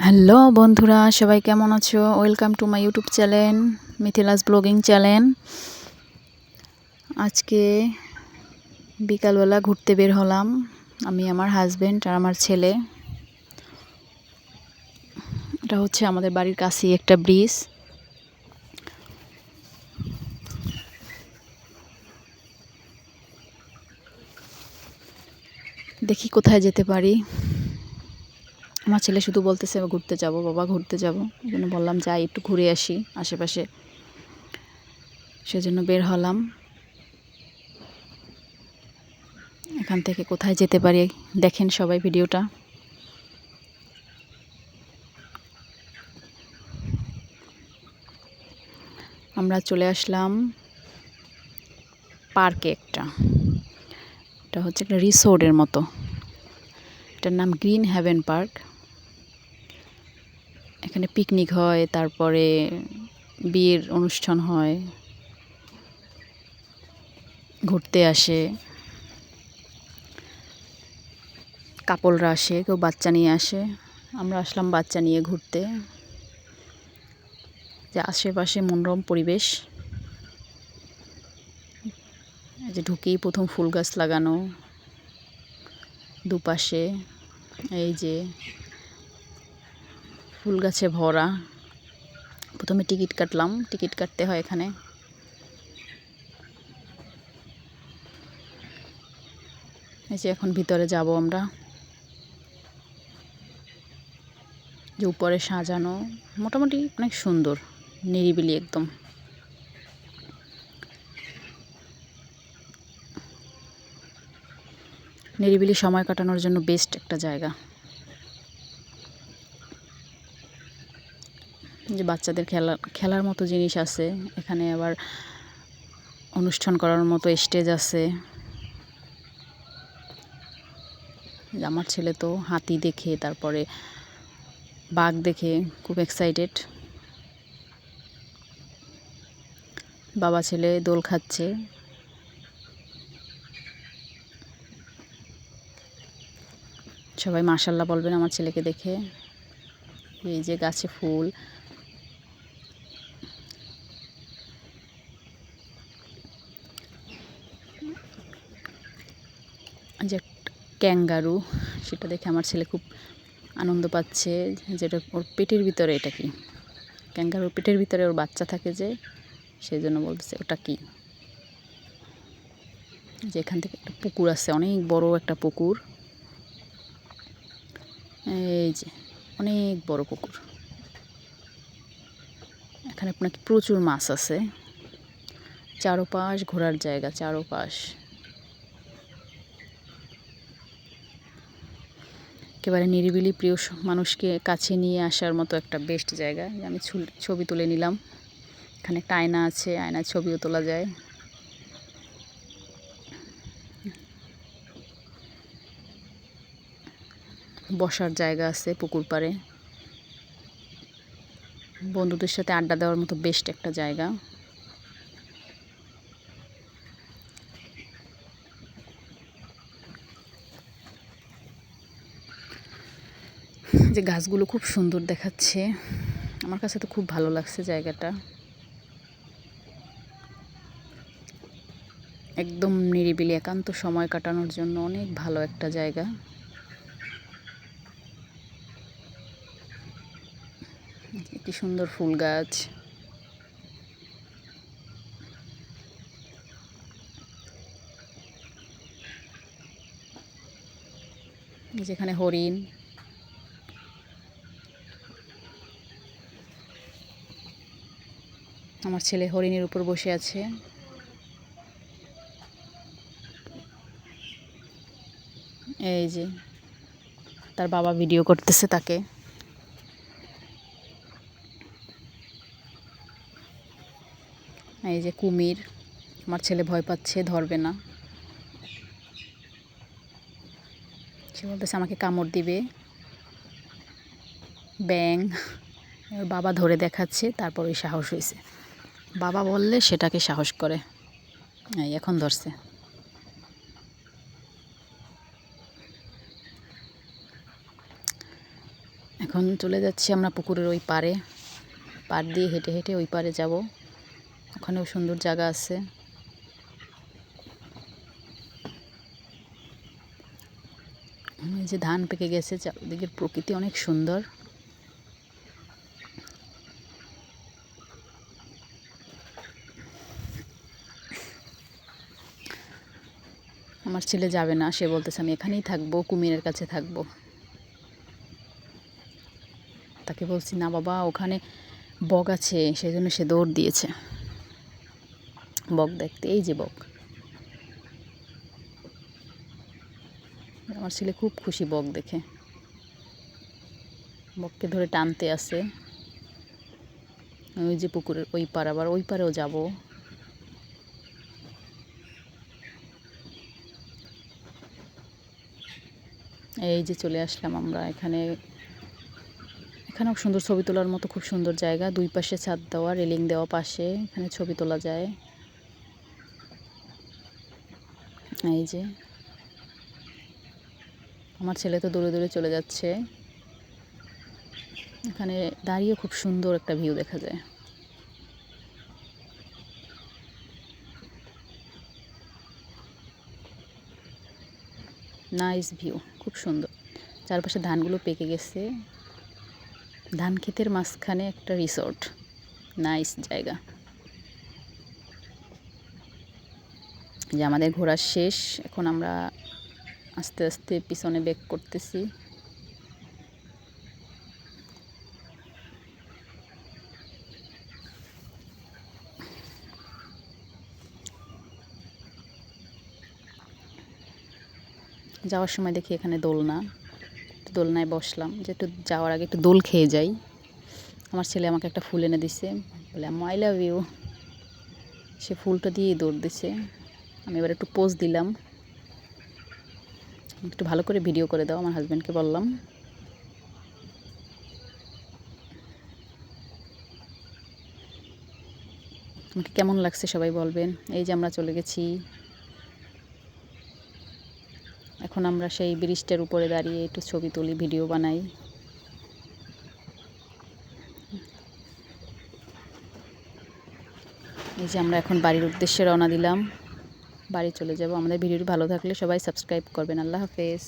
Hello বন্ধুরা, সবাই কেমন আছো? Welcome to my YouTube channel Mithila's ব্লগিং চ্যানেল। আজকে বিকালবেলা ঘুরতে বের হলাম আমি, আমার হাজব্যান্ড আর আমার ছেলে। এটা হচ্ছে আমাদের বাড়ির কাছেই একটা ব্রিজ। দেখি কোথায় যেতে পারি। আমার ছেলে শুধু বলতেছে ঘুরতে যাব, বাবা ঘুরতে যাব। এই জন্য বললাম যাই একটু ঘুরে আসি আশেপাশে, সেজন্য বের হলাম। এখান থেকে কোথায় যেতে পারি দেখেন সবাই ভিডিওটা। আমরা চলে আসলাম পার্কে। এটা হচ্ছে একটা রিসোর্টের মতো। এটার নাম গ্রিন হ্যাভেন পার্ক। এখানে পিকনিক হয়, তারপরে বিয়ের অনুষ্ঠান হয়, ঘুরতে আসে কাপলরা, আসে কেউ বাচ্চা নিয়ে আসে। আমরা আসলাম বাচ্চা নিয়ে ঘুরতে। যে আশেপাশে মনোরম পরিবেশ। এই যে ঢুকেই প্রথম ফুল গাছ লাগানো দুপাশে, এই যে ফুল গাছে ভরা। প্রথমে টিকিট কাটলাম, টিকিট কাটতে হয় এখানে। এই যে এখন ভিতরে যাব আমরা। যে উপরে সাজানো, মোটামুটি অনেক সুন্দর, নিরিবিলি একদম। নিরিবিলি সময় কাটানোর জন্য বেস্ট একটা জায়গা। যে বাচ্চাদের খেলার মতো জিনিস আছে এখানে, আবার অনুষ্ঠান করার মতো স্টেজ আছে। আমার ছেলে তো হাতি দেখে, তারপরে বাঘ দেখে খুব এক্সাইটেড। বাবা ছেলে দোল খাচ্ছে। সবাই মাশাআল্লাহ বলবেন আমার ছেলেকে দেখে। এই যে গাছে ফুল, যে ক্যাঙ্গারু, সেটা দেখে আমার ছেলে খুব আনন্দ পাচ্ছে। যেটা ওর পেটের ভিতরে, এটা কি ক্যাঙ্গারুর পেটের ভিতরে ওর বাচ্চা থাকে, যে সেই জন্য বলতেছে ওটা কি। যে এখান থেকে একটা পুকুর আছে, অনেক বড় একটা পুকুর। এই যে অনেক বড় পুকুর। এখানে নাকি প্রচুর মাছ আছে। চারোপাশ ঘোরার জায়গা, চারোপাশ একেবারে নিরিবিলি, প্রিয় মানুষকে কাছে নিয়ে আসার মতো একটা বেস্ট জায়গা। আমি ছবি তুলে নিলাম। এখানে একটা আয়না আছে, আয়নার ছবিও তোলা যায়। বসার জায়গা আছে পুকুর পাড়ে। বন্ধুদের সাথে আড্ডা দেওয়ার মতো বেস্ট একটা জায়গা। যে গাছগুলো খুব সুন্দর দেখাচ্ছে, আমার কাছে তো খুব ভালো লাগছে জায়গাটা। একদম নিরিবিলি, একান্ত সময় কাটানোর জন্য অনেক ভালো একটা জায়গা। কি সুন্দর ফুল গাছ। যেখানে হরিণ, আমার ছেলে হরিণের উপর বসে আছে। এই যে তার বাবা ভিডিও করতেছে তাকে। এই যে কুমির, আমার ছেলে ভয় পাচ্ছে, ধরবে না। সে বলতেছে আমাকে কামড় দিবে। ব্যাং, ওর বাবা ধরে দেখাচ্ছে, তারপর ওই সাহস হয়েছে। বাবা বললে সেটাকে সাহস করে। এই এখন ধরছে। এখন এখন চলে যাচ্ছি আমরা পুকুরের ওই পাড়ে, পাড় দিয়ে হেঁটে হেঁটে ওই পাড়ে যাব। ওখানেও সুন্দর জায়গা আছে। এই যে ধান পেকে গেছে, চারিদিকের প্রকৃতি অনেক সুন্দর। আমার ছেলে যাবে না, সে বলতেছে আমি এখানেই থাকবো, কুমিরের কাছে থাকবো। তাকে বলছি না বাবা, ওখানে বক আছে, সেই জন্য সে দৌড় দিয়েছে বক দেখতে। এই যে বক, আমার ছেলে খুব খুশি বক দেখে, বককে ধরে টানতে আসে। ওই যে পুকুরের ওই পার, আবার ওই পারেও যাব। এই যে চলে আসলাম আমরা এখানে। এখানেও সুন্দর ছবি তোলার মতো খুব সুন্দর জায়গা, দুই পাশে ছাদ দেওয়া, রেলিং দেওয়া পাশে, এখানে ছবি তোলা যায়। এই যে আমার ছেলে তো দৌড়ে দৌড়ে চলে যাচ্ছে। এখানে দাঁড়িয়ে খুব সুন্দর একটা ভিউ দেখা যায়। নাইস ভিউ, খুব সুন্দর। চারপাশে ধানগুলো পেকে গেছে, ধান ক্ষেতের মাঝখানে একটা রিসোর্ট, নাইস জায়গা। যে আমাদের ঘোরা শেষ, এখন আমরা আস্তে আস্তে পিছনে ব্যাক করতেছি। যাওয়ার সময় দেখি এখানে দোলনা, দোলনায় বসলাম, যে একটু যাওয়ার আগে একটু দোল খেয়ে যাই। আমার ছেলে আমাকে একটা ফুল এনে দিছে, বলে আম্মু আই লাভ ইউ। সে ফুলটা দিয়েই দৌড় দিছে। আমি এবার একটু পোজ দিলাম, একটু ভালো করে ভিডিও করে দাও, আমার হাজব্যান্ডকে বললাম। আমাকে কেমন লাগছে সবাই বলবেন। এই যে আমরা চলে গেছি, এখন আমরা সেই ব্রিজটার উপরে দাঁড়িয়ে একটু ছবি তুলি, ভিডিও বানাই। এই যে আমরা এখন বাড়ির উদ্দেশ্যে রওনা দিলাম, বাড়ি চলে যাব। আমাদের ভিডিওটি ভালো থাকলে সবাই সাবস্ক্রাইব করবেন। আল্লাহ হাফেজ।